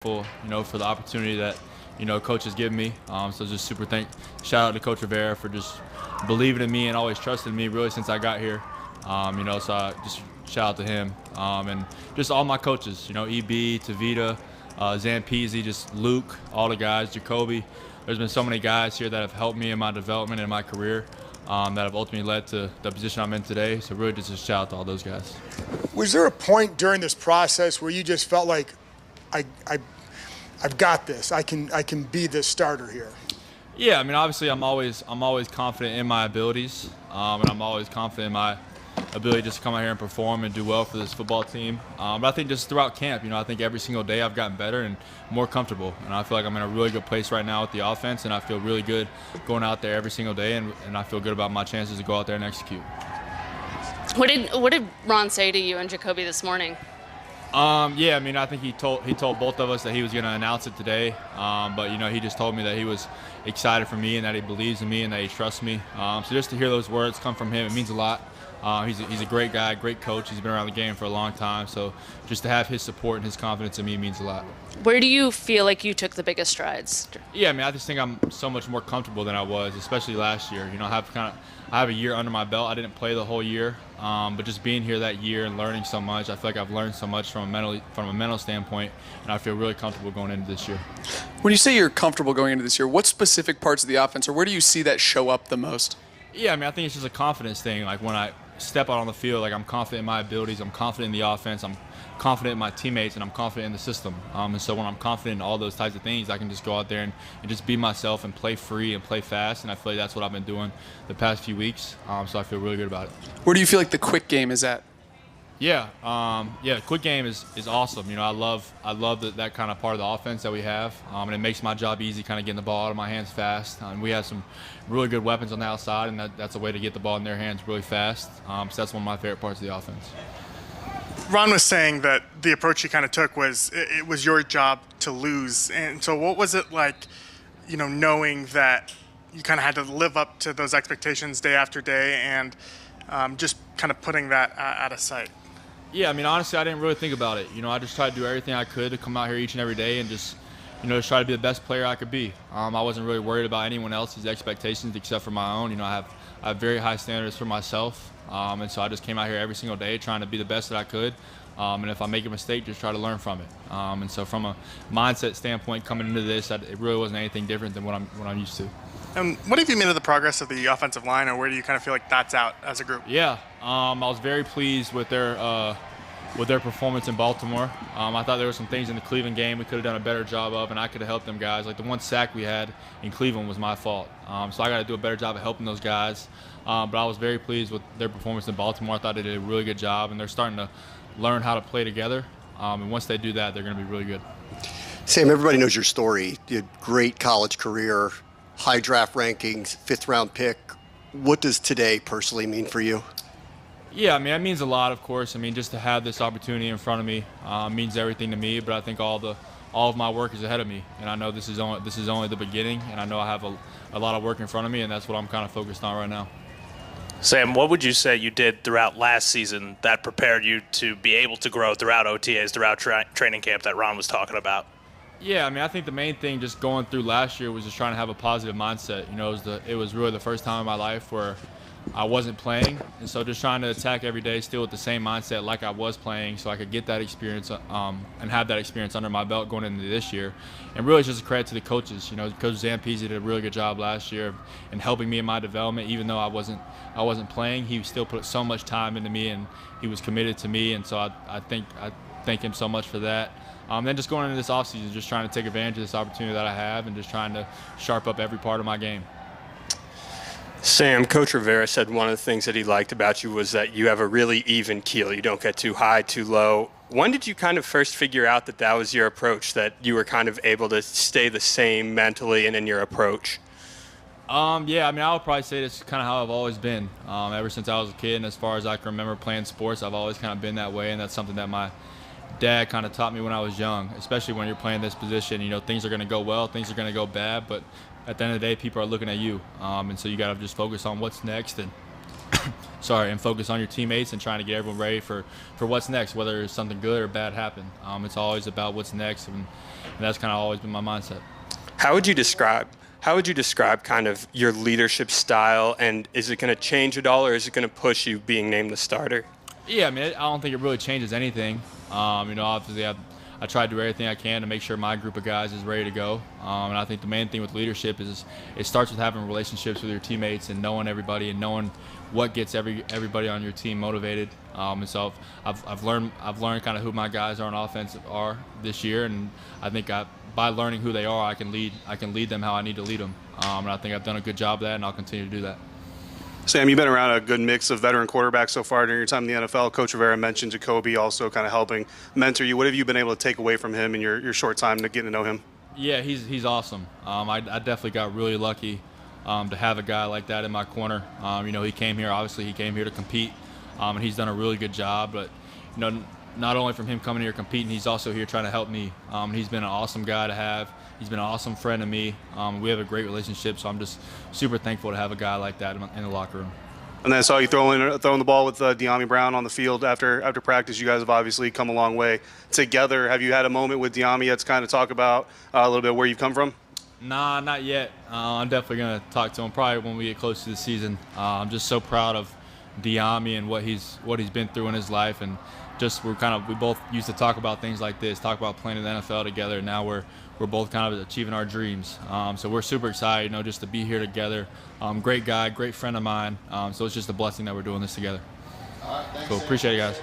For the opportunity that, coach has given me. So just shout out to Coach Rivera for just believing in me and always trusting me really since I got here. So I just shout out to him. And just all my coaches, EB, Tavita, Zampezi, just Luke, all the guys, Jacoby. There's been so many guys here that have helped me in my development and my career that have ultimately led to the position I'm in today. So really just a shout out to all those guys. Was there a point during this process where you just felt like, I've got this. I can be this starter here? Yeah, obviously I'm always confident in my abilities, and I'm always confident in my ability just to come out here and perform and do well for this football team. But I think just throughout camp, I think every single day I've gotten better and more comfortable, and I feel like I'm in a really good place right now with the offense, and I feel really good going out there every single day, and I feel good about my chances to go out there and execute. What did Ron say to you and Jacoby this morning? I think he told both of us that he was going to announce it today. But he just told me that he was excited for me and that he believes in me and that he trusts me. So just to hear those words come from him, it means a lot. He's a great guy, great coach. He's been around the game for a long time. So just to have his support and his confidence in me means a lot. Where do you feel like you took the biggest strides? Yeah, I just think I'm so much more comfortable than I was, especially last year. I have a year under my belt. I didn't play the whole year, but just being here that year and learning so much, I feel like I've learned so much from a mental standpoint, and I feel really comfortable going into this year. When you say you're comfortable going into this year, what specific parts of the offense, or where do you see that show up the most? Yeah, I think it's just a confidence thing. Like when I step out on the field, I'm confident in my abilities, I'm confident in the offense, I'm confident in my teammates, and I'm confident in the system. And so when I'm confident in all those types of things, I can just go out there and just be myself and play free and play fast, and I feel like that's what I've been doing the past few weeks. So I feel really good about it. Where do you feel like the quick game is at? Quick game is awesome. I love that kind of part of the offense that we have, and it makes my job easy, kind of getting the ball out of my hands fast. And we have some really good weapons on the outside, and that's a way to get the ball in their hands really fast. So that's one of my favorite parts of the offense. Ron was saying that the approach he kind of took was it was your job to lose. And so what was it like, knowing that you kind of had to live up to those expectations day after day and just kind of putting that out of sight? Yeah, honestly, I didn't really think about it. I just tried to do everything I could to come out here each and every day and just try to be the best player I could be. I wasn't really worried about anyone else's expectations except for my own. I have very high standards for myself. And so I just came out here every single day trying to be the best that I could. And if I make a mistake, just try to learn from it. And so from a mindset standpoint, coming into this, it really wasn't anything different than what I'm used to. And what have you made of the progress of the offensive line, or where do you kind of feel like that's out as a group? Yeah, I was very pleased with their performance in Baltimore. I thought there were some things in the Cleveland game we could have done a better job of, and I could have helped them guys. Like the one sack we had in Cleveland was my fault. So I got to do a better job of helping those guys. But I was very pleased with their performance in Baltimore. I thought they did a really good job, and they're starting to learn how to play together. And once they do that, they're going to be really good. Sam, everybody knows your story. You had a great college career, high draft rankings, 5th-round pick. What does today personally mean for you? Yeah, it means a lot, of course. Just to have this opportunity in front of me means everything to me. But I think all of my work is ahead of me, and I know this is only the beginning. And I know I have a lot of work in front of me, and that's what I'm kind of focused on right now. Sam, what would you say you did throughout last season that prepared you to be able to grow throughout OTAs, throughout training camp that Ron was talking about? Yeah, I think the main thing just going through last year was just trying to have a positive mindset. It was really the first time in my life where I wasn't playing, and so just trying to attack every day still with the same mindset like I was playing, so I could get that experience and have that experience under my belt going into this year. And really, it's just a credit to the coaches. Coach Zampezi did a really good job last year in helping me in my development. Even though I wasn't playing, he still put so much time into me, and he was committed to me. And so I thank him so much for that. Then just going into this offseason, just trying to take advantage of this opportunity that I have, and just trying to sharp up every part of my game. Sam, Coach Rivera said one of the things that he liked about you was that you have a really even keel. You don't get too high, too low. When did you kind of first figure out that that was your approach, that you were kind of able to stay the same mentally and in your approach? I would probably say this is kind of how I've always been. Ever since I was a kid, and as far as I can remember playing sports, I've always kind of been that way, and that's something that my dad kind of taught me when I was young, especially when you're playing this position. Things are going to go well, things are going to go bad, but at the end of the day, people are looking at you. And so you got to just focus on what's next and and focus on your teammates and trying to get everyone ready for what's next, whether something good or bad happen. It's always about what's next, and that's kind of always been my mindset. How would you describe kind of your leadership style, and is it going to change at all, or is it going to push you being named the starter? Yeah, I mean, I don't think it really changes anything. Obviously, I try to do everything I can to make sure my group of guys is ready to go. And I think the main thing with leadership is it starts with having relationships with your teammates and knowing everybody and knowing what gets everybody on your team motivated. And so I've learned kind of who my guys are on offense are this year, and I think by learning who they are, I can lead them how I need to lead them. And I think I've done a good job of that, and I'll continue to do that. Sam, you've been around a good mix of veteran quarterbacks so far during your time in the NFL. Coach Rivera mentioned Jacoby also kind of helping mentor you. What have you been able to take away from him in your short time to getting to know him? Yeah, he's awesome. I definitely got really lucky to have a guy like that in my corner. He came here to compete, and he's done a really good job. But not only from him coming here competing, he's also here trying to help me. He's been an awesome guy to have. He's been an awesome friend to me. We have a great relationship, so I'm just super thankful to have a guy like that in the locker room. And then I saw you throwing the ball with De'Ami Brown on the field after practice. You guys have obviously come a long way together. Have you had a moment with De'Ami that's kind of talk about a little bit where you've come from? Nah, not yet. I'm definitely going to talk to him probably when we get close to the season. I'm just so proud of De'Ami and what he's been through in his life, and just we both used to talk about things like this, talk about playing in the NFL together. And now we're both kind of achieving our dreams. So we're super excited, just to be here together. Great guy, great friend of mine. So it's just a blessing that we're doing this together. All right, thanks, cool. Appreciate it, guys.